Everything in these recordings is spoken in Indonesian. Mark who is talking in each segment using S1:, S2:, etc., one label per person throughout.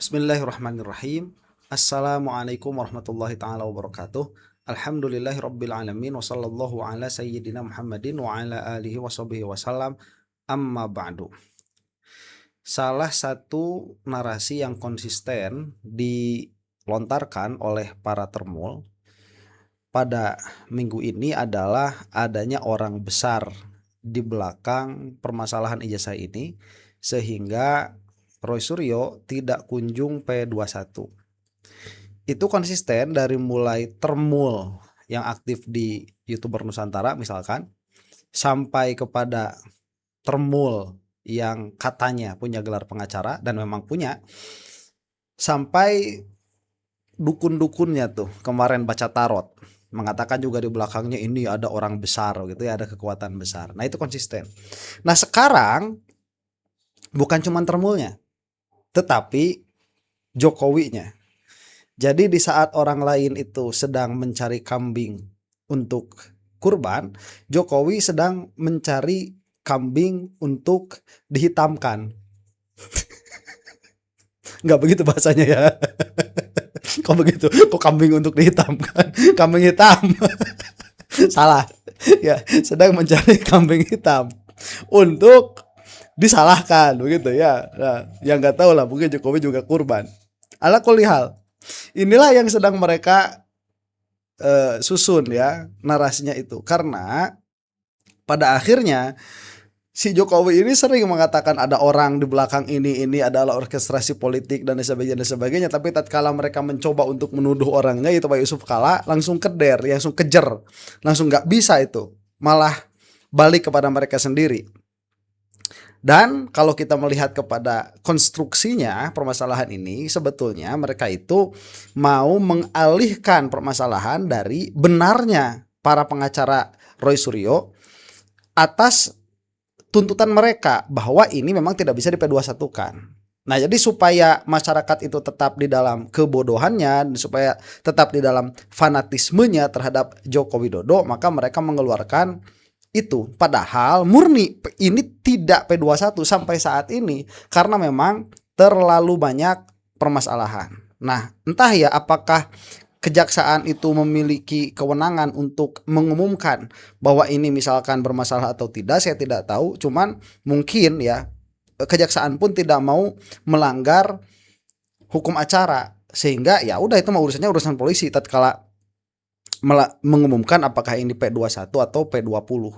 S1: Bismillahirrahmanirrahim. Assalamualaikum warahmatullahi taala wabarakatuh. Alhamdulillahirabbil alamin wa sallallahu ala sayyidina Muhammadin wa ala alihi washabihi wasallam. Amma ba'du. Salah satu narasi yang konsisten dilontarkan oleh para termul pada minggu ini adalah adanya orang besar di belakang permasalahan ijazah ini, sehingga Roy Suryo tidak kunjung P21. Itu konsisten dari mulai termul yang aktif di YouTuber Nusantara misalkan, sampai kepada termul yang katanya punya gelar pengacara dan memang punya, sampai dukun-dukunnya tuh kemarin baca tarot mengatakan juga di belakangnya ini ada orang besar gitu ya, ada kekuatan besar. Nah itu konsisten. Nah sekarang bukan cuma termulnya, tetapi Jokowinya. Jadi di saat orang lain itu sedang mencari kambing untuk kurban, Jokowi sedang mencari kambing untuk dihitamkan. Nggak begitu bahasanya ya. Kok begitu? Kok kambing untuk dihitamkan? Kambing hitam. Salah. Ya, sedang mencari kambing hitam untuk disalahkan begitu ya. Nah, yang nggak tahu lah, mungkin Jokowi juga kurban. Ala kulli hal, inilah yang sedang mereka susun ya narasinya itu, karena pada akhirnya si Jokowi ini sering mengatakan ada orang di belakang ini adalah orkestrasi politik dan sebagainya, tapi tatkala mereka mencoba untuk menuduh orangnya itu Pak Yusuf Kala, langsung keder, langsung kejer, langsung nggak bisa itu, malah balik kepada mereka sendiri. Dan kalau kita melihat kepada konstruksinya permasalahan ini, sebetulnya mereka itu mau mengalihkan permasalahan dari benarnya para pengacara Roy Suryo atas tuntutan mereka bahwa ini memang tidak bisa di P21-kan. Nah, jadi supaya masyarakat itu tetap di dalam kebodohannya, supaya tetap di dalam fanatismenya terhadap Joko Widodo, maka mereka mengeluarkan itu. Padahal murni ini tidak P21 sampai saat ini, karena memang terlalu banyak permasalahan. Nah, entah ya apakah kejaksaan itu memiliki kewenangan untuk mengumumkan bahwa ini misalkan bermasalah atau tidak, saya tidak tahu. Cuman mungkin ya kejaksaan pun tidak mau melanggar hukum acara, sehingga ya udah itu mah urusannya urusan polisi tatkala mengumumkan apakah ini P21 atau P20.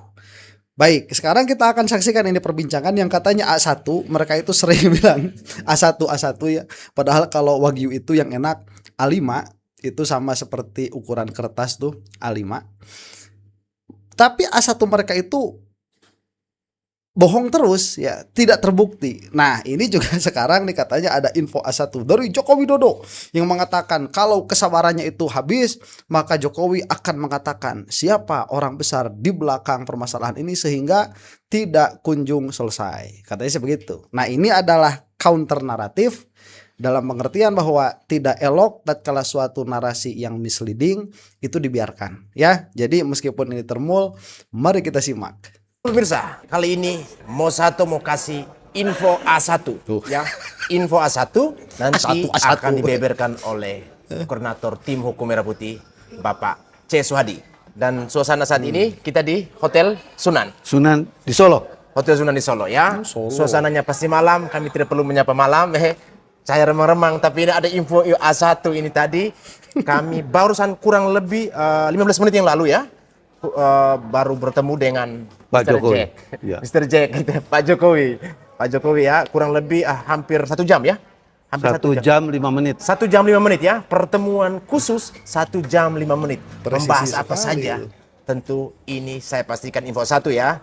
S1: Baik, sekarang kita akan saksikan ini perbincangan yang katanya A1, mereka itu sering bilang A1 ya. Padahal kalau Wagyu itu yang enak A5, itu sama seperti ukuran kertas tuh A5. Tapi A1 mereka itu bohong terus ya, tidak terbukti. Nah, ini juga sekarang nih katanya ada info A1 dari Joko Widodo yang mengatakan kalau kesabarannya itu habis, maka Jokowi akan mengatakan siapa orang besar di belakang permasalahan ini sehingga tidak kunjung selesai. Katanya sebegitu. Nah, ini adalah counter naratif dalam pengertian bahwa tidak elok tatkala suatu narasi yang misleading itu dibiarkan ya. Jadi meskipun ini termul, mari kita simak.
S2: Pemirsa, kali ini mau kasih info A1 ya. Info A1 nanti
S1: A1.
S2: akan dibeberkan oleh koordinator tim hukum Merah Putih Bapak C. Suhadi. Dan suasana saat ini kita di Hotel Sunan
S3: di Solo.
S2: Hotel Sunan di Solo ya.
S1: Solo.
S2: Suasananya pasti malam, kami tidak perlu menyapa malam. Saya remang-remang, tapi ini ada info A1 ini tadi. Kami barusan kurang lebih 15 menit yang lalu ya. Baru bertemu dengan
S3: Pak
S2: Mr.
S3: Jokowi.
S2: Jack.
S3: Ya.
S2: Mr. Jack, gitu. Pak Jokowi ya, kurang lebih hampir 1 jam ya. Hampir
S3: 1 jam 5 menit.
S2: 1 jam 5 menit ya. Pertemuan khusus 1 jam 5 menit.
S1: Presisi
S2: Membahas apa
S1: sekali.
S2: saja. Tentu ini saya pastikan info 1 ya.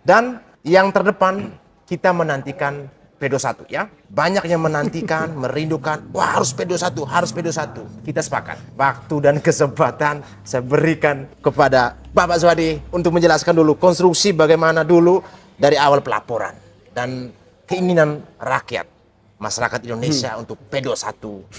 S2: Dan yang terdepan kita menantikan P21 ya. Banyak yang menantikan, merindukan, wah harus P21, harus P21. Kita sepakat. Waktu dan kesempatan saya berikan kepada Bapak Suhadi untuk menjelaskan dulu konstruksi bagaimana dulu dari awal pelaporan dan keinginan rakyat masyarakat Indonesia untuk P21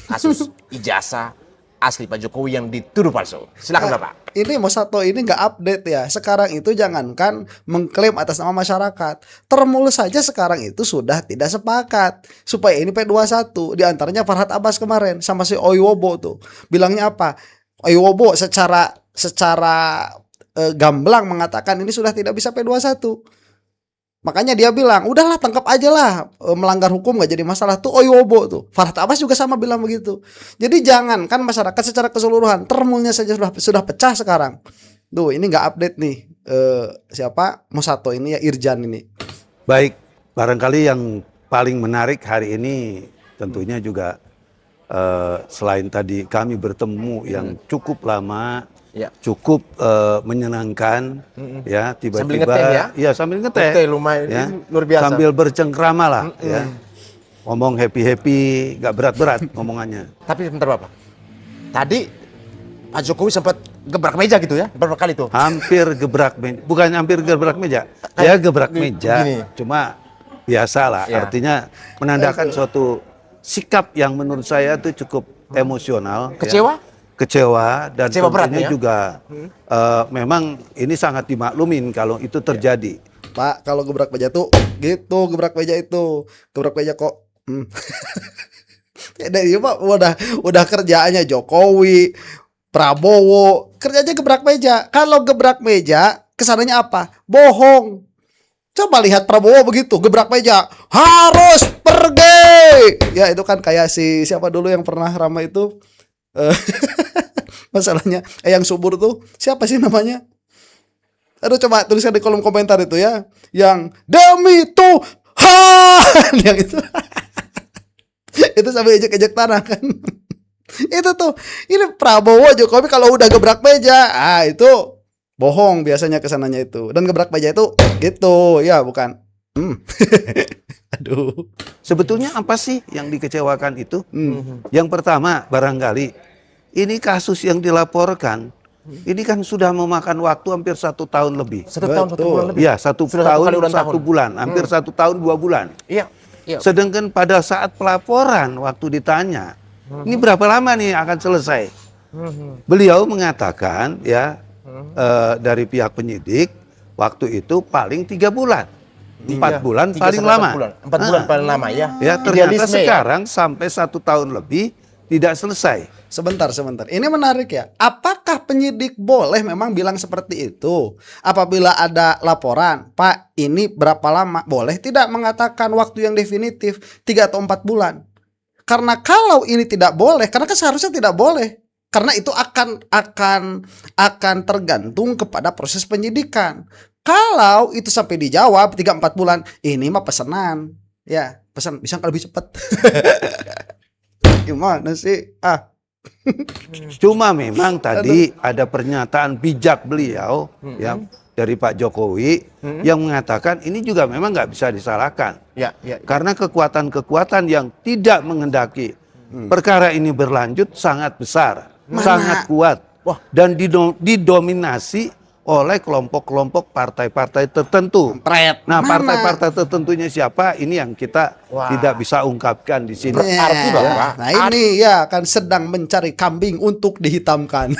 S2: kasus ijazah asli Pak Jokowi yang dituduh palsu. Silakan Bapak.
S1: Ini Mosato ini nggak update ya. Sekarang itu jangankan mengklaim atas nama masyarakat, Termul saja sekarang itu sudah tidak sepakat supaya ini P21. Di antaranya Farhad Abbas kemarin sama si Oyobo tuh bilangnya apa? Oyobo secara gamblang mengatakan ini sudah tidak bisa P21. Makanya dia bilang, udahlah tangkap aja lah, melanggar hukum gak jadi masalah. Tuh Oyobo tuh, Farhad Abbas juga sama bilang begitu. Jadi jangan kan masyarakat secara keseluruhan, Termulnya saja sudah pecah sekarang. Tuh ini gak update nih, siapa Mosato ini ya, Irjan ini.
S3: Baik, barangkali yang paling menarik hari ini tentunya juga selain tadi kami bertemu yang cukup lama,
S2: Ya.
S3: cukup menyenangkan, ya
S2: Sambil
S3: tiba-tiba,
S2: ngeteh ya?
S3: ya sambil ngeteh,
S2: Ngeteh lumayan,
S3: ya,
S2: luar biasa.
S3: sambil bercengkrama lah, ya, ngomong happy, gak berat-berat ngomongannya.
S2: Tapi sebentar Bapak. Tadi Pak Jokowi sempat gebrak meja gitu ya, berapa kali tuh?
S3: Hampir gebrak meja, bukan hampir gebrak meja, ya gebrak meja,
S2: Begini.
S3: cuma biasa lah,
S2: Ya.
S3: artinya menandakan suatu sikap yang menurut saya itu cukup emosional.
S2: Kecewa?
S3: Ya. Kecewa dan
S2: Kecewa berat
S3: tentunya
S2: ya?
S3: juga memang ini sangat dimaklumin kalau itu terjadi.
S1: Pak, kalau gebrak meja tuh gitu, gebrak meja itu. Gebrak meja kok. Dari Pak udah kerjaannya Jokowi, Prabowo, kerjanya gebrak meja. Kalau gebrak meja, kesananya apa? Bohong. Coba lihat Prabowo begitu, gebrak meja, harus pergi. Ya itu kan kayak si siapa dulu yang pernah ramai itu. Masalahnya yang subur tuh siapa sih namanya? Aduh coba tuliskan di kolom komentar itu ya. Yang demi Tuhan yang itu. Itu sampai ejek-ejek tanah kan. Itu tuh. Ini Prabowo Jokowi kalau udah gebrak meja, itu bohong biasanya kesananya itu. Dan gebrak meja itu gitu, ya bukan. Aduh.
S3: Sebetulnya apa sih yang dikecewakan itu? Yang pertama barangkali ini kasus yang dilaporkan, ini kan sudah memakan waktu hampir 1 tahun lebih.
S2: 1 tahun 1 bulan lebih.
S3: Ya, 1
S2: Sudah 1
S3: tahun
S2: kali ulang
S3: 1
S2: tahun.
S3: bulan, hampir 1 tahun 2 bulan.
S2: Iya. Iya.
S3: Sedangkan pada saat pelaporan waktu ditanya, ini berapa lama nih akan selesai? Beliau mengatakan ya dari pihak penyidik waktu itu paling 3 bulan. 4 bulan
S2: 3
S3: paling
S2: sampai
S3: lama.
S2: 4 bulan. 4 bulan paling lama ya.
S3: Ya, ternyata
S2: Idealisme ya.
S3: sekarang sampai 1 tahun lebih tidak selesai.
S1: Sebentar. Ini menarik ya. Apakah penyidik boleh memang bilang seperti itu? Apabila ada laporan, Pak, ini berapa lama? Boleh tidak mengatakan waktu yang definitif 3 atau 4 bulan? Karena kalau ini tidak boleh, karena kan seharusnya tidak boleh. Karena itu akan tergantung kepada proses penyidikan. Kalau itu sampai dijawab 3-4 bulan, ini mah pesanan. Ya, pesan bisa lebih cepat. Gimana sih?
S3: Cuma memang tadi ada pernyataan bijak beliau ya dari Pak Jokowi yang mengatakan ini juga memang nggak bisa disalahkan.
S2: Ya, ya.
S3: Karena kekuatan-kekuatan yang tidak menghendaki perkara ini berlanjut sangat besar, sangat kuat, dan didominasi oleh kelompok-kelompok partai-partai tertentu. Nah, partai-partai tertentunya siapa? Ini yang kita tidak bisa ungkapkan di sini.
S2: Berarti Bapak.
S1: Nah ini ya kan sedang mencari kambing untuk dihitamkan.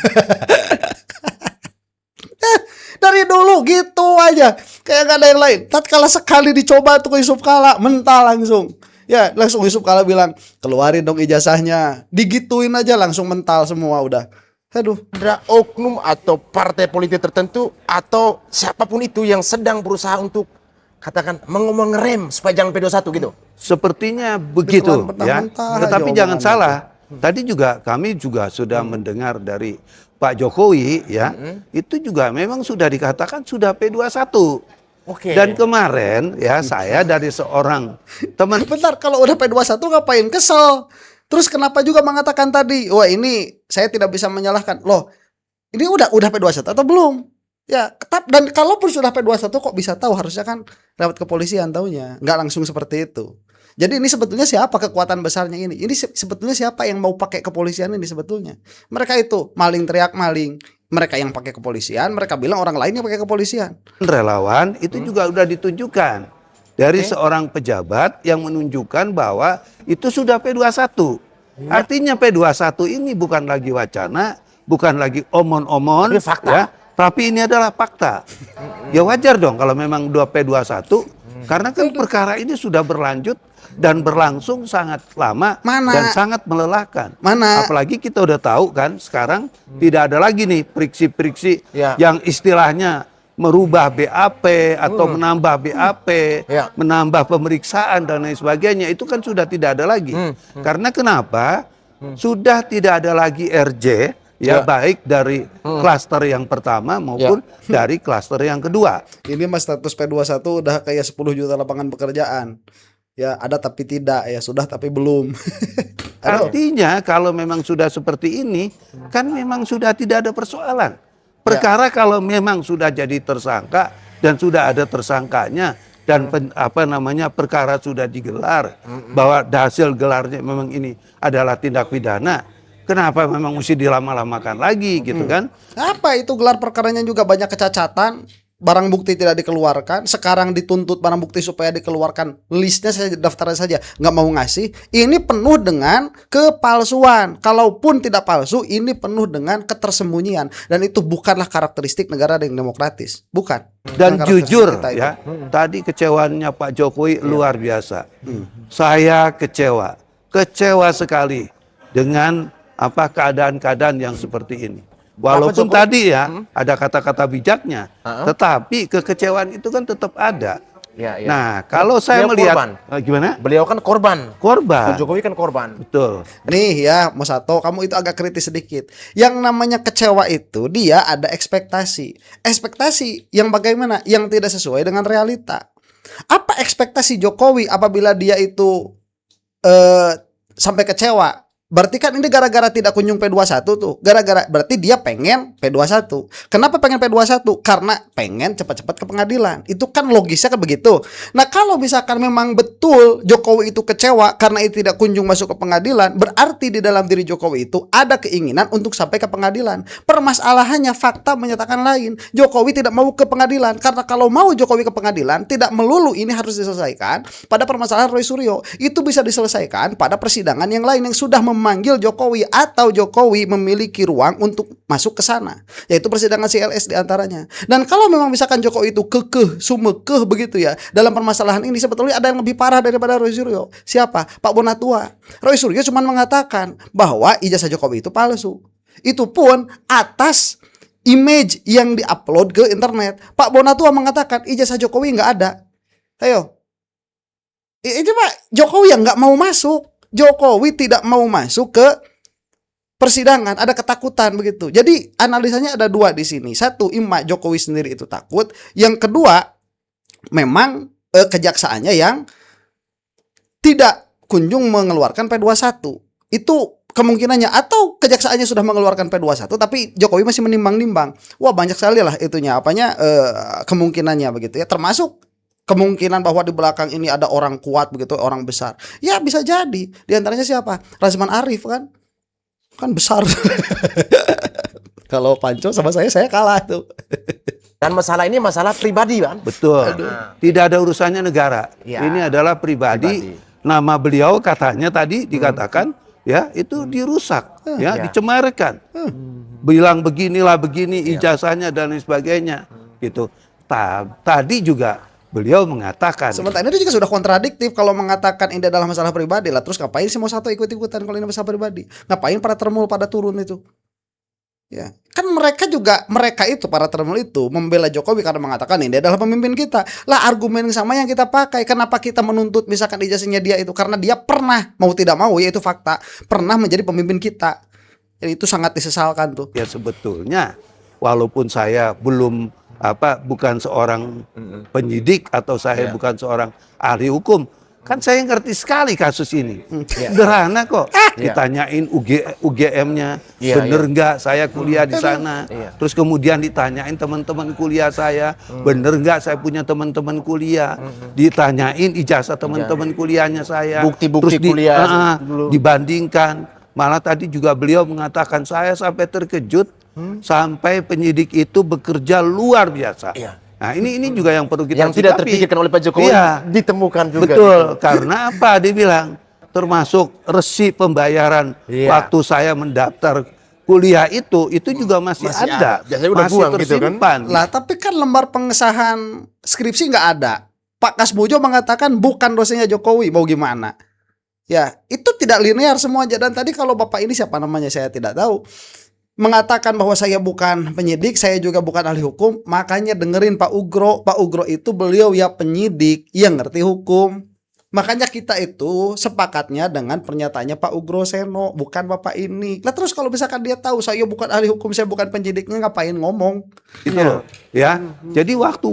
S1: Dari dulu gitu aja, kayak gak ada yang lain. Tatkala sekali dicoba tuh Yusuf Kala, mental langsung. Ya langsung Yusuf Kala bilang, keluarin dong ijazahnya. Digituin aja langsung mental semua udah. Aduh.
S2: Ada oknum atau partai politik tertentu atau siapapun itu yang sedang berusaha untuk katakan mengerem supaya jangan P21 gitu.
S3: Sepertinya begitu ya.
S1: mentah-mentah
S3: Tetapi
S1: aja
S3: jangan
S1: omongan
S3: salah. Tadi juga kami juga sudah mendengar dari Pak Jokowi ya. Itu juga memang sudah dikatakan sudah P21.
S2: Oke.
S3: Dan kemarin ya saya dari seorang teman.
S1: Bentar, kalau udah P21 ngapain kesel? Terus kenapa juga mengatakan tadi, wah ini saya tidak bisa menyalahkan. Loh, ini udah P21 atau belum? Ya, dan kalaupun sudah P21 kok bisa tahu? Harusnya kan lewat kepolisian taunya, nggak langsung seperti itu. Jadi ini sebetulnya siapa kekuatan besarnya ini? Ini sebetulnya siapa yang mau pakai kepolisian ini sebetulnya? Mereka itu maling teriak maling. Mereka yang pakai kepolisian, mereka bilang orang lain yang pakai kepolisian.
S3: Relawan itu juga udah ditunjukkan dari seorang pejabat yang menunjukkan bahwa itu sudah P21. Artinya P21 ini bukan lagi wacana, bukan lagi omon-omon,
S2: Ini fakta.
S3: ya, tapi ini adalah fakta. Ya wajar dong kalau memang P21, karena kan perkara ini sudah berlanjut dan berlangsung sangat lama
S1: Mana?
S3: dan sangat melelahkan.
S1: Mana?
S3: Apalagi kita udah tahu kan sekarang tidak ada lagi nih friksi-friksi
S2: Ya.
S3: yang istilahnya merubah BAP atau menambah BAP,
S2: Ya.
S3: menambah pemeriksaan dan lain sebagainya, itu kan sudah tidak ada lagi. Karena kenapa? Sudah tidak ada lagi RJ, ya, baik dari klaster yang pertama maupun dari klaster yang kedua.
S1: Ini mas status P21 udah kayak 10 juta lapangan pekerjaan. Ya ada tapi tidak, ya sudah tapi belum.
S3: Artinya kalau memang sudah seperti ini, kan memang sudah tidak ada persoalan. Perkara kalau memang sudah jadi tersangka dan sudah ada tersangkanya dan perkara sudah digelar bahwa hasil gelarnya memang ini adalah tindak pidana, kenapa memang mesti dilama-lamakan lagi gitu kan?
S1: Apa itu gelar perkaranya juga banyak kecacatan, barang bukti tidak dikeluarkan, sekarang dituntut barang bukti supaya dikeluarkan, listnya saja, daftarnya saja nggak mau ngasih. Ini penuh dengan kepalsuan. Kalaupun tidak palsu, ini penuh dengan ketersembunyian, dan itu bukanlah karakteristik negara yang demokratis, bukan.
S3: Dan
S1: Bukan karakteristik
S3: jujur
S1: kita itu.
S3: ya, tadi kecewaannya Pak Jokowi luar biasa. Saya kecewa sekali dengan keadaan-keadaan yang seperti ini. Walaupun
S2: Jokowi-
S3: tadi ya ada kata-kata bijaknya, tetapi kekecewaan itu kan tetap ada.
S2: Ya, ya.
S3: Nah, kalau saya
S2: Beliau
S3: melihat
S2: korban.
S3: Gimana?
S2: Beliau kan korban.
S3: Korban.
S2: Pak Jokowi kan korban.
S3: Betul.
S1: Nih ya Mas Sato, kamu itu agak kritis sedikit. Yang namanya kecewa itu dia ada ekspektasi. Ekspektasi yang bagaimana? Yang tidak sesuai dengan realita. Apa ekspektasi Jokowi apabila dia itu sampai kecewa? Berarti kan ini gara-gara tidak kunjung P21 tuh. Gara-gara berarti dia pengen P21. Kenapa pengen P21? Karena pengen cepat-cepat ke pengadilan. Itu kan logisnya kan begitu. Nah, kalau misalkan memang betul Jokowi itu kecewa karena itu tidak kunjung masuk ke pengadilan, berarti di dalam diri Jokowi itu ada keinginan untuk sampai ke pengadilan. Permasalahannya fakta menyatakan lain. Jokowi tidak mau ke pengadilan karena kalau mau Jokowi ke pengadilan tidak melulu ini harus diselesaikan pada permasalahan Roy Suryo. Itu bisa diselesaikan pada persidangan yang lain yang sudah memanggil Jokowi atau Jokowi memiliki ruang untuk masuk ke sana, yaitu persidangan CLS diantaranya. Dan kalau memang misalkan Jokowi itu kekeh, sumekeh begitu ya dalam permasalahan ini, sebetulnya ada yang lebih parah daripada Roy Suryo. Siapa? Pak Bonatua. Roy Suryo cuma mengatakan bahwa ijazah Jokowi itu palsu. Itu pun atas image yang diupload ke internet. Pak Bonatua mengatakan ijazah Jokowi nggak ada. Ayo, itu Pak Jokowi yang nggak mau masuk. Jokowi tidak mau masuk ke persidangan, ada ketakutan begitu. Jadi analisanya ada dua di sini. Satu, Ima Jokowi sendiri itu takut. Yang kedua, memang kejaksaannya yang tidak kunjung mengeluarkan P21. Itu kemungkinannya, atau kejaksaannya sudah mengeluarkan P21 tapi Jokowi masih menimbang-nimbang. Wah, banyak sekali lah itunya kemungkinannya begitu ya. Termasuk kemungkinan bahwa di belakang ini ada orang kuat begitu, orang besar. Ya bisa jadi. Di antaranya siapa? Razman Arif kan besar. Kalau Panco sama saya kalah tuh.
S2: Dan masalah ini masalah pribadi kan.
S3: Betul. Tidak ada urusannya negara.
S2: Ya.
S3: Ini adalah pribadi. Nama beliau katanya tadi dikatakan ya itu dirusak, ya dicemarkan. Bilang beginilah begini ijazahnya dan lain sebagainya. Gitu. Tadi juga beliau mengatakan.
S1: Sementara ini juga sudah kontradiktif kalau mengatakan ini adalah masalah pribadi lah. Terus ngapain sih mau satu ikut-ikutan kalau ini masalah pribadi? Ngapain para termul pada turun itu? Ya, kan mereka itu para termul itu membela Jokowi karena mengatakan ini adalah pemimpin kita. Lah argumen yang sama yang kita pakai. Kenapa kita menuntut misalkan ijazahnya dia itu? Karena dia pernah, mau tidak mau ya itu fakta, pernah menjadi pemimpin kita. Jadi itu sangat disesalkan tuh.
S3: Ya sebetulnya walaupun saya bukan seorang penyidik atau saya bukan seorang ahli hukum, kan saya ngerti sekali kasus ini. Sederhana kok. Ditanyain UGM-nya, bener nggak saya kuliah di sana. Terus kemudian ditanyain teman-teman kuliah saya, bener nggak saya punya teman-teman kuliah. Ditanyain ijazah teman-teman kuliahnya saya.
S2: Bukti-bukti
S3: Terus
S2: kuliah
S3: dibandingkan. Malah tadi juga beliau mengatakan saya sampai terkejut. Sampai penyidik itu bekerja luar biasa. Nah ini juga yang perlu kita
S2: yang tidak terpikirkan oleh Pak Jokowi ditemukan juga.
S3: Betul, karena apa? Dia bilang termasuk resi pembayaran
S2: Iya.
S3: waktu saya mendaftar kuliah itu juga masih ada.
S2: Biasanya udah
S3: masih
S2: buang gitu kan.
S3: tersimpan.
S1: Lah, tapi kan lembar pengesahan skripsi nggak ada. Pak Kasbojo mengatakan bukan dosennya Jokowi, mau gimana? Ya, itu tidak linear semuanya. Dan tadi kalau Bapak ini siapa namanya saya tidak tahu, mengatakan bahwa saya bukan penyidik, saya juga bukan ahli hukum, makanya dengerin Pak Ugro. Pak Ugro itu beliau ya penyidik yang ngerti hukum. Makanya kita itu sepakatnya dengan pernyataannya Pak Ugro Seno, bukan Bapak ini. Lah terus kalau misalkan dia tahu saya bukan ahli hukum, saya bukan penyidiknya, ngapain ngomong?
S3: Gitu loh, ya. Jadi waktu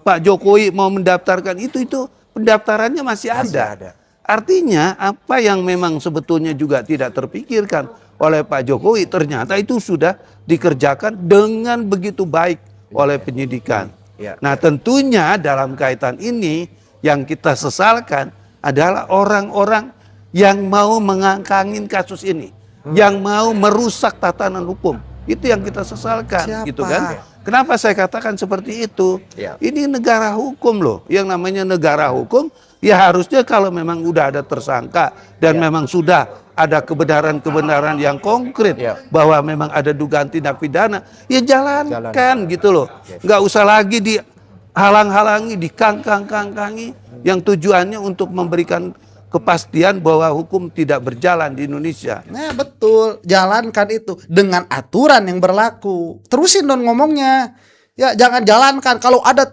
S3: Pak Jokowi mau mendaftarkan itu pendaftarannya masih ada. Artinya apa yang memang sebetulnya juga tidak terpikirkan oleh Pak Jokowi ternyata itu sudah dikerjakan dengan begitu baik oleh penyidikan.
S2: Ya.
S3: Nah, tentunya dalam kaitan ini yang kita sesalkan adalah orang-orang yang mau mengangkangin kasus ini, yang mau merusak tatanan hukum. Itu yang kita sesalkan,
S1: Siapa?
S3: gitu kan? Kenapa saya katakan seperti itu?
S2: Ya.
S3: Ini negara hukum loh. Yang namanya negara hukum, ya harusnya kalau memang udah ada tersangka dan memang sudah ada kebenaran-kebenaran yang konkret
S2: Ya.
S3: bahwa memang ada dugaan tindak pidana, ya jalankan gitu loh. Nggak usah lagi dihalang-halangi, dikangkang-kangkangi yang tujuannya untuk memberikan kepastian bahwa hukum tidak berjalan di Indonesia.
S1: Nah betul, jalankan itu dengan aturan yang berlaku. Terusin dong ngomongnya. Ya jangan jalankan kalau ada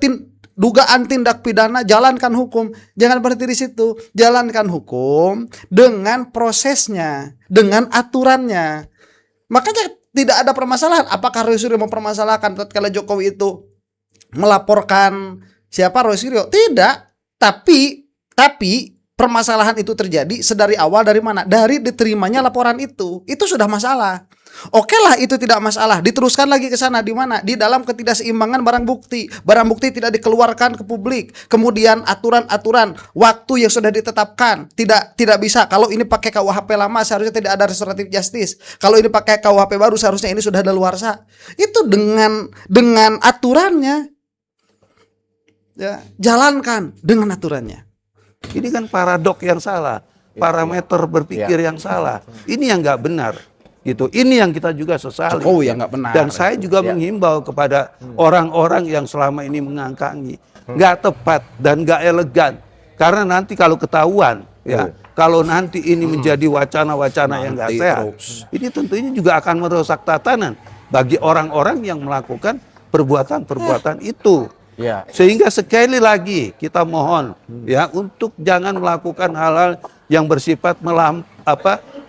S1: dugaan tindak pidana, jalankan hukum. Jangan berhenti di situ. Jalankan hukum dengan prosesnya, dengan aturannya. Makanya tidak ada permasalahan. Apakah Roy Suryo mempermasalahkan tatkala Jokowi itu melaporkan siapa Roy Suryo? Tidak. Tapi permasalahan itu terjadi sedari awal dari mana? Dari diterimanya laporan itu. Itu sudah masalah. Oke lah itu tidak masalah. Diteruskan lagi ke sana di mana? Di dalam ketidakseimbangan barang bukti. Barang bukti tidak dikeluarkan ke publik. Kemudian aturan-aturan waktu yang sudah ditetapkan tidak bisa. Kalau ini pakai KUHP lama seharusnya tidak ada restoratif justice. Kalau ini pakai KUHP baru seharusnya ini sudah daluarsa. Itu dengan aturannya. Ya, jalankan dengan aturannya.
S3: Ini kan paradok yang salah, parameter berpikir yang salah. Ini yang nggak benar, gitu. Ini yang kita juga sesali.
S1: Jokowi yang nggak benar.
S3: Dan saya juga menghimbau kepada orang-orang yang selama ini mengangkangi, nggak tepat dan nggak elegan. Karena nanti kalau ketahuan, ya, kalau nanti ini menjadi wacana-wacana yang nggak sehat, ini tentunya juga akan merusak tatanan bagi orang-orang yang melakukan perbuatan-perbuatan itu.
S2: Ya.
S3: Sehingga sekali lagi kita mohon ya untuk jangan melakukan hal-hal yang bersifat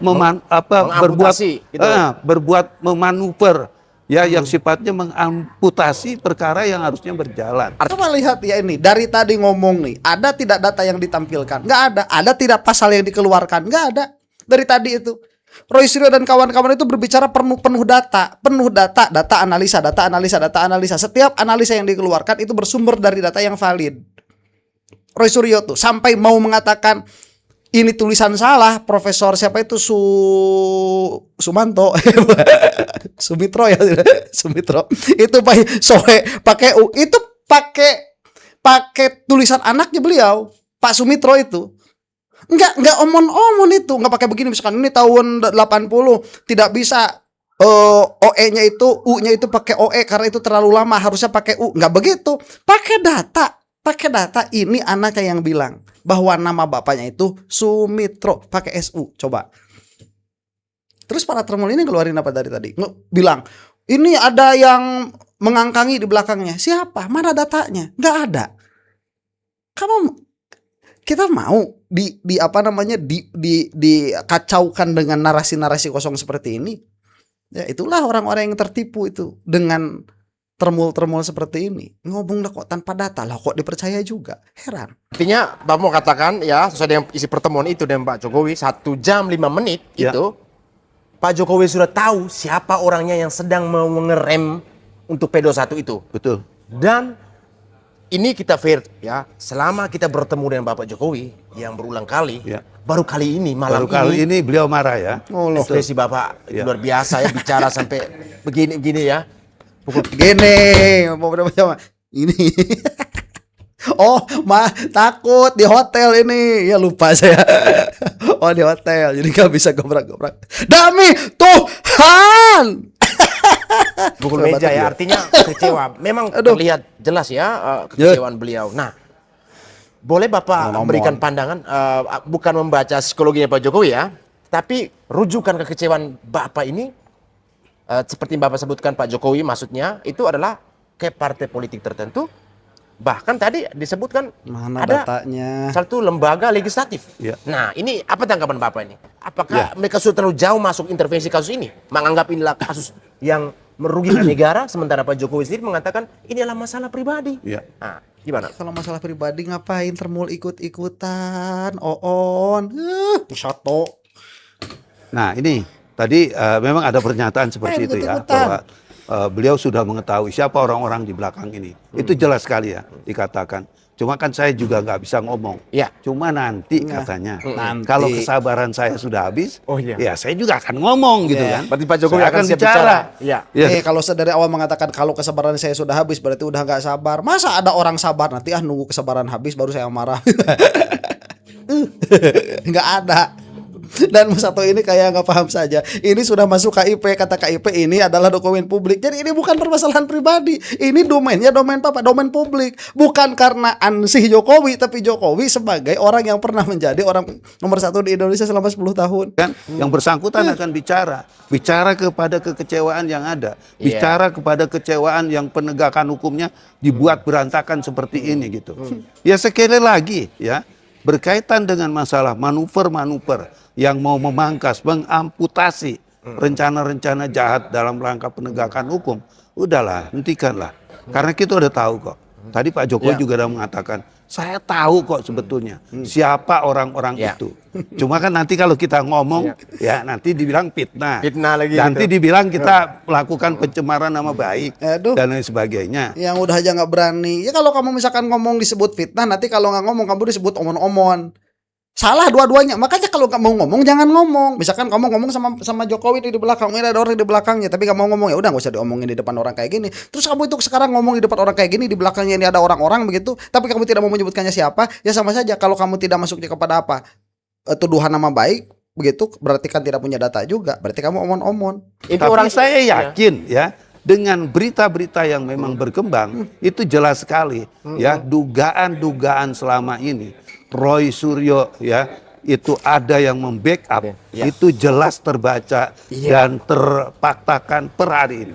S2: Mengamputasi, gitu.
S3: berbuat memanuver ya yang sifatnya mengamputasi perkara yang harusnya berjalan.
S1: Coba lihat ya ini, dari tadi ngomong nih, ada tidak data yang ditampilkan? Nggak ada. Ada tidak pasal yang dikeluarkan? Nggak ada. Dari tadi itu. Roy Suryo dan kawan-kawan itu berbicara penuh data, data analisa. Setiap analisa yang dikeluarkan itu bersumber dari data yang valid. Roy Suryo tuh sampai mau mengatakan ini tulisan salah, Profesor siapa itu Sumanto, Sumitro ya, Sumitro. Itu pakai U, itu pakai tulisan anaknya beliau, Pak Sumitro itu. Enggak omon-omon itu, enggak pakai begini misalkan ini tahun 80 tidak bisa OE-nya itu U-nya itu pakai OE karena itu terlalu lama harusnya pakai U. Enggak begitu. Pakai data ini anaknya yang bilang bahwa nama bapaknya itu Sumitro pakai SU. Coba. Terus para termul ini keluarin apa dari tadi? Bilang, "Ini ada yang mengangkangi di belakangnya." Siapa? Mana datanya? Enggak ada. Kita mau dikacaukan dengan narasi-narasi kosong seperti ini. Ya itulah orang-orang yang tertipu itu dengan termul-termul seperti ini. Ngomong kok tanpa data lah kok dipercaya juga. Heran.
S2: Artinya Bapak mau katakan ya sesuai dengan isi pertemuan itu dengan Pak Jokowi 1 jam 5 menit itu Pak Jokowi sudah tahu siapa orangnya yang sedang mau mengerem untuk P21 itu.
S3: Betul.
S2: Dan ini kita fair ya, selama kita bertemu dengan Bapak Jokowi yang berulang kali, baru kali ini malam
S3: ini beliau marah ya.
S2: Ekspresi Bapak luar biasa ya, bicara sampai begini ya.
S1: Gini, mau ini. Oh, takut di hotel ini. Ya lupa saya. Oh, di hotel. Jadi nggak bisa gobrak-gobrak. Demi Tuhan.
S2: Pukul meja ya, artinya kecewa. Memang terlihat jelas ya kekecewaan beliau. Nah, boleh Bapak memberikan pandangan, bukan membaca psikologinya Pak Jokowi ya, tapi rujukan kekecewaan Bapak ini, seperti Bapak sebutkan Pak Jokowi maksudnya, itu adalah ke partai politik tertentu. Bahkan tadi disebutkan
S1: Mana
S2: ada
S1: datanya?
S2: satu lembaga legislatif.
S3: Ya.
S2: Nah, ini apa tanggapan Bapak ini? Apakah mereka sudah terlalu jauh masuk intervensi kasus ini? Menganggap inilah kasus yang merugikan negara, sementara Pak Jokowi sendiri mengatakan ini adalah masalah pribadi.
S3: Ya.
S2: Nah, gimana?
S1: Kalau masalah pribadi ngapain termul ikut-ikutan? Satu.
S3: Nah ini tadi memang ada pernyataan seperti itu ya, bahwa beliau sudah mengetahui siapa orang-orang di belakang ini. Itu jelas sekali ya dikatakan. Cuma kan saya juga nggak bisa ngomong.
S2: Ya.
S3: Cuma nanti katanya,
S1: Nanti.
S3: kalau kesabaran saya sudah habis,
S2: Oh, iya.
S3: ya saya juga akan ngomong gitu kan.
S2: Berarti Pak Jokowi
S3: Saya
S2: akan siap bicara. Iya.
S3: Ya.
S1: Kalau dari awal mengatakan kalau kesabaran saya sudah habis berarti udah nggak sabar. Masa ada orang sabar nanti nunggu kesabaran habis baru saya marah. Nggak ada. Dan satu ini kayak nggak paham saja. Ini sudah masuk KIP, kata KIP ini adalah dokumen publik. Jadi ini bukan permasalahan pribadi. Ini domainnya domain domain publik. Bukan karena ansih Jokowi, tapi Jokowi sebagai orang yang pernah menjadi orang nomor 1 di Indonesia selama 10 tahun.
S3: Kan yang bersangkutan akan bicara kepada kekecewaan yang ada, bicara kepada kekecewaan yang penegakan hukumnya dibuat berantakan seperti ini gitu. Ya sekali lagi ya, berkaitan dengan masalah manuver-manuver yang mau memangkas, mengamputasi rencana-rencana jahat dalam rangka penegakan hukum, udahlah, hentikanlah. Karena kita udah tahu kok. Tadi Pak Jokowi juga udah mengatakan, saya tahu kok sebetulnya siapa orang-orang itu. Cuma kan nanti kalau kita ngomong, ya nanti dibilang fitnah.
S2: Fitnah lagi.
S3: Nanti dibilang kita melakukan pencemaran nama baik dan lain sebagainya.
S1: Yang udah aja nggak berani. Ya kalau kamu misalkan ngomong disebut fitnah, nanti kalau nggak ngomong kamu disebut omon-omon. Salah dua-duanya. Makanya kalau nggak mau ngomong jangan ngomong. Misalkan kamu ngomong sama Jokowi di belakang, ini ada orang di belakangnya, tapi nggak mau ngomong, ya udah nggak usah diomongin di depan orang kayak gini. Terus kamu itu sekarang ngomong di depan orang kayak gini, di belakangnya ini ada orang-orang begitu, tapi kamu tidak mau menyebutkannya siapa, ya sama saja. Kalau kamu tidak masuknya kepada apa tuduhan nama baik, begitu berarti kan tidak punya data juga. Berarti kamu omon-omon.
S2: Itu
S3: Tapi
S2: orang
S3: saya yakin ya, dengan berita-berita yang memang berkembang, itu jelas sekali ya, dugaan-dugaan selama ini Roy Suryo ya, itu ada yang membackup, itu jelas terbaca dan terpaktakan per hari ini.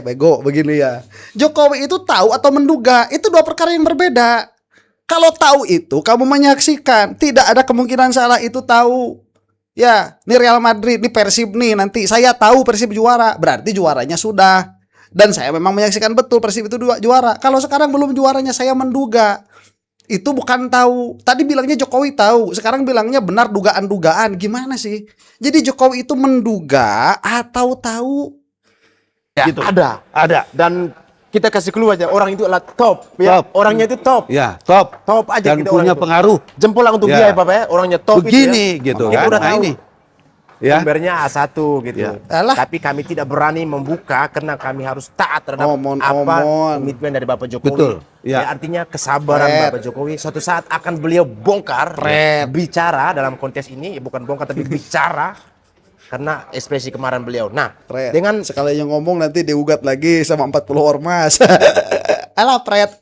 S1: Bego begini ya. Jokowi itu tahu atau menduga, itu dua perkara yang berbeda. Kalau tahu itu kamu menyaksikan, tidak ada kemungkinan salah itu tahu. Ya, ini Real Madrid, ini Persib nih nanti. Saya tahu Persib juara, berarti juaranya sudah. Dan saya memang menyaksikan betul Persib itu juara. Kalau sekarang belum juaranya, saya menduga. Itu bukan tahu. Tadi bilangnya Jokowi tahu, sekarang bilangnya benar dugaan-dugaan. Gimana sih? Jadi Jokowi itu menduga atau tahu?
S2: Ya,
S3: Gitu.
S2: ada. Dan kita kasih clue aja, orang itu adalah top. Ya.
S3: Top.
S2: Orangnya itu top.
S3: Ya, top.
S2: Top aja
S3: Dan
S2: kita
S3: punya
S2: orang itu.
S3: pengaruh.
S2: Jempol lah untuk
S3: Ya.
S2: dia ya Bapak ya, orangnya top
S3: Begini
S2: itu ya.
S3: gitu
S2: Kita
S3: kan.
S2: udah
S3: Nah
S2: tahu.
S3: ini. Ya.
S2: Sumbernya A1 gitu.
S1: Alah.
S2: Tapi kami tidak berani membuka karena kami harus taat terhadap apa komitmen dari Bapak Jokowi.
S3: Betul, ya.
S2: Artinya kesabaran Bapak Jokowi suatu saat akan beliau bongkar, bicara dalam konteks ini, bukan bongkar tapi bicara karena ekspresi kemarin beliau. Nah, dengan
S1: sekali yang ngomong nanti diugat lagi sama 40 ormas. Alah pret.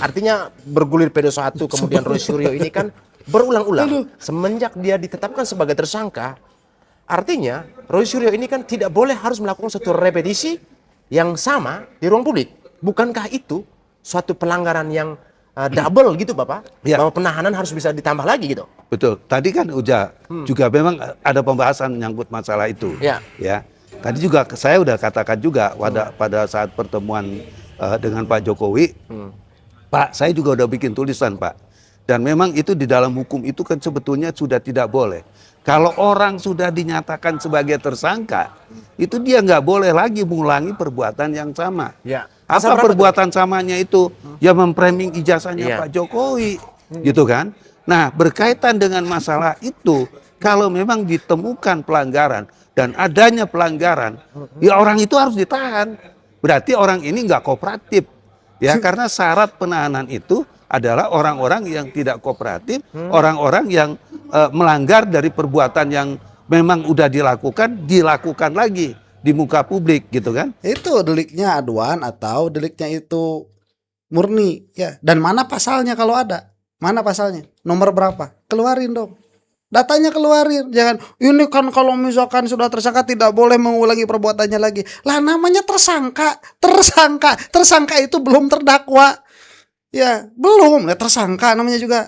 S2: Artinya bergulir PD1 kemudian Roy Suryo ini kan berulang-ulang semenjak dia ditetapkan sebagai tersangka. Artinya Roy Suryo ini kan tidak boleh harus melakukan satu repetisi yang sama di ruang publik. Bukankah itu suatu pelanggaran yang double gitu Bapak?
S3: Ya.
S2: Bahwa penahanan harus bisa ditambah lagi gitu.
S3: Betul. Tadi kan juga memang ada pembahasan menyangkut masalah itu.
S2: Ya.
S3: Ya. Tadi juga saya udah katakan juga pada saat pertemuan dengan Pak Jokowi, Pak, saya juga udah bikin tulisan Pak. Dan memang itu di dalam hukum itu kan sebetulnya sudah tidak boleh. Kalau orang sudah dinyatakan sebagai tersangka, itu dia nggak boleh lagi mengulangi perbuatan yang sama.
S2: Ya.
S3: Apa perbuatan samanya itu? Ya memframing ijazahnya Pak Jokowi, gitu kan? Nah, berkaitan dengan masalah itu, kalau memang ditemukan pelanggaran dan adanya pelanggaran, ya orang itu harus ditahan. Berarti orang ini nggak kooperatif. Ya, karena syarat penahanan itu adalah orang-orang yang tidak kooperatif, orang-orang yang melanggar dari perbuatan yang memang udah dilakukan lagi di muka publik gitu kan.
S1: Itu deliknya aduan atau deliknya itu murni ya. Dan mana pasalnya kalau ada? Mana pasalnya? Nomor berapa? Keluarin dong. Datanya keluarin. Jangan ini kan kalau misalkan sudah tersangka tidak boleh mengulangi perbuatannya lagi. Lah namanya tersangka. Tersangka itu belum terdakwa. Ya, belum. Ya, tersangka namanya juga.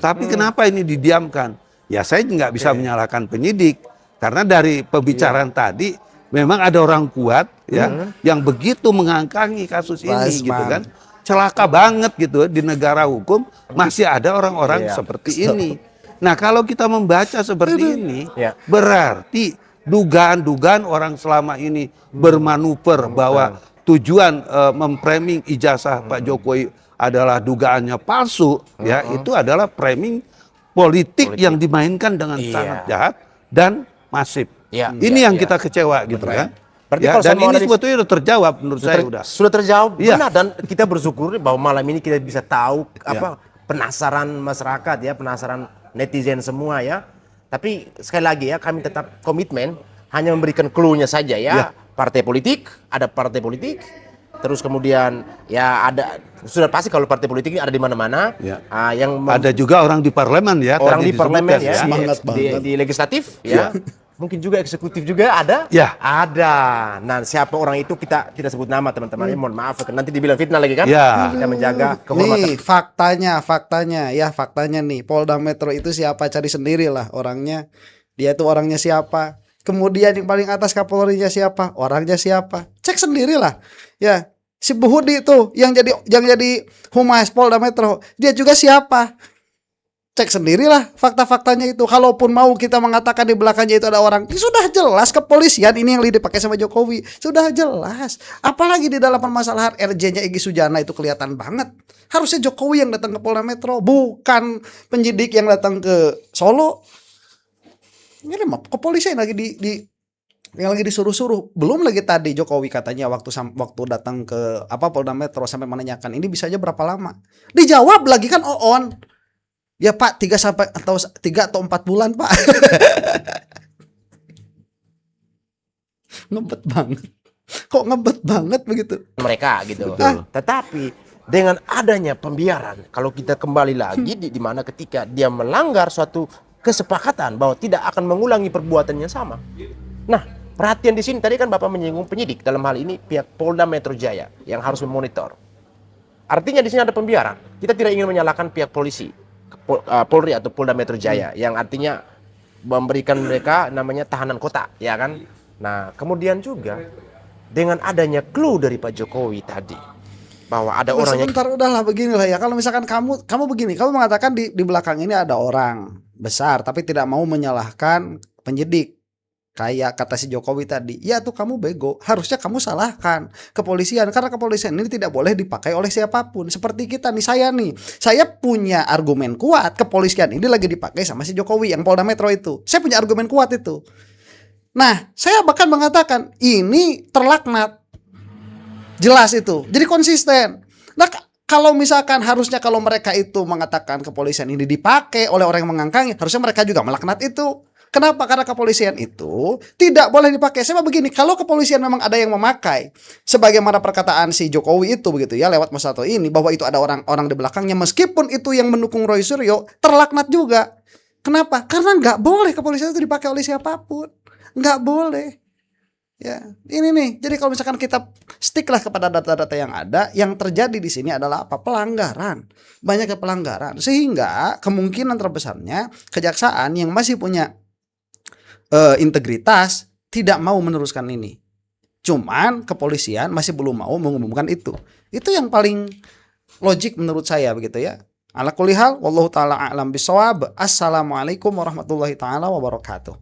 S3: Tapi kenapa ini didiamkan? Ya saya nggak bisa menyalahkan penyidik. Karena dari pembicaraan tadi memang ada orang kuat ya yang begitu mengangkangi kasus ini gitu kan. Celaka banget gitu di negara hukum masih ada orang-orang seperti ini. Nah kalau kita membaca seperti ini berarti dugaan-dugaan orang selama ini bermanuver bahwa tujuan memframing ijazah Pak Jokowi adalah dugaannya palsu ya itu adalah framing politik yang dimainkan dengan sangat jahat dan masif. Ini yang kita kecewa gitu kan. Ya, dan ini sebetulnya sudah terjawab menurut saya
S2: sudah terjawab benar dan kita bersyukur bahwa malam ini kita bisa tahu apa penasaran masyarakat ya, penasaran netizen semua ya. Tapi sekali lagi ya kami tetap komitmen hanya memberikan clue-nya saja ya. Partai politik, ada partai politik. Terus kemudian ya ada sudah pasti kalau partai politik ini ada di mana-mana. Yang
S3: ada juga orang di parlemen ya.
S2: Orang di parlemen ya,
S1: semangat
S2: di legislatif ya. Mungkin juga eksekutif juga ada. Ada. Nah, siapa orang itu kita tidak sebut nama teman-teman. Mohon maaf nanti dibilang fitnah lagi kan? Kita menjaga kehormatan.
S1: Nih, faktanya nih. Polda Metro itu siapa, cari sendirilah orangnya. Dia tuh orangnya siapa. Kemudian yang paling atas Kapolrinya siapa? Orangnya siapa? Cek sendirilah. Ya, si Buhudi itu yang jadi Humas Polda Metro, dia juga siapa? Cek sendirilah fakta-faktanya itu. Kalaupun mau kita mengatakan di belakangnya itu ada orang, sudah jelas kepolisian ini yang dipakai sama Jokowi. Sudah jelas. Apalagi di dalam permasalahan RJ-nya Egy Sujana itu kelihatan banget. Harusnya Jokowi yang datang ke Polda Metro, bukan penyidik yang datang ke Solo. Ini mah kepolisian lagi yang lagi disuruh-suruh. Belum lagi tadi Jokowi katanya waktu datang ke Polda Metro sampai menanyakan ini bisa aja berapa lama. Dijawab lagi kan Oon. Ya Pak 3 atau 4 bulan Pak. Ngebet banget. Kok ngebet banget begitu?
S2: Mereka gitu. Tetapi dengan adanya pembiaran, kalau kita kembali lagi di mana ketika dia melanggar suatu kesepakatan bahwa tidak akan mengulangi perbuatan yang sama. Nah, perhatian di sini tadi kan Bapak menyinggung penyidik, dalam hal ini pihak Polda Metro Jaya yang harus memonitor. Artinya di sini ada pembiaran. Kita tidak ingin menyalahkan pihak polisi, Polri atau Polda Metro Jaya yang artinya memberikan mereka namanya tahanan kota, ya kan? Nah, kemudian juga dengan adanya clue dari Pak Jokowi tadi bahwa ada orang yang
S1: udahlah beginilah ya. Kalau misalkan kamu begini, kamu mengatakan di belakang ini ada orang besar tapi tidak mau menyalahkan penyidik. Kayak kata si Jokowi tadi, ya tuh kamu bego. Harusnya kamu salahkan kepolisian karena kepolisian ini tidak boleh dipakai oleh siapapun. Seperti kita nih, saya punya argumen kuat kepolisian ini lagi dipakai sama si Jokowi yang Polda Metro itu. Saya punya argumen kuat itu. Nah, saya bahkan mengatakan ini terlaknat. Jelas itu. Jadi konsisten. Nah, kalau misalkan harusnya kalau mereka itu mengatakan kepolisian ini dipakai oleh orang yang mengangkangi, harusnya mereka juga melaknat itu. Kenapa? Karena kepolisian itu tidak boleh dipakai. Saya begini, kalau kepolisian memang ada yang memakai, sebagaimana perkataan si Jokowi itu begitu ya lewat Mas Sato ini, bahwa itu ada orang-orang di belakangnya, meskipun itu yang mendukung Roy Suryo, terlaknat juga. Kenapa? Karena nggak boleh kepolisian itu dipakai oleh siapapun, nggak boleh. Ya, ini nih. Jadi kalau misalkan kita sticklah kepada data-data yang ada, yang terjadi di sini adalah apa? Pelanggaran, banyaknya pelanggaran, sehingga kemungkinan terbesarnya kejaksaan yang masih punya integritas tidak mau meneruskan ini. Cuman kepolisian masih belum mau mengumumkan itu. Itu yang paling logik menurut saya begitu ya. Ala kulli hal wallahu taala a'lam bisawab. Assalamualaikum warahmatullahi taala wabarakatuh.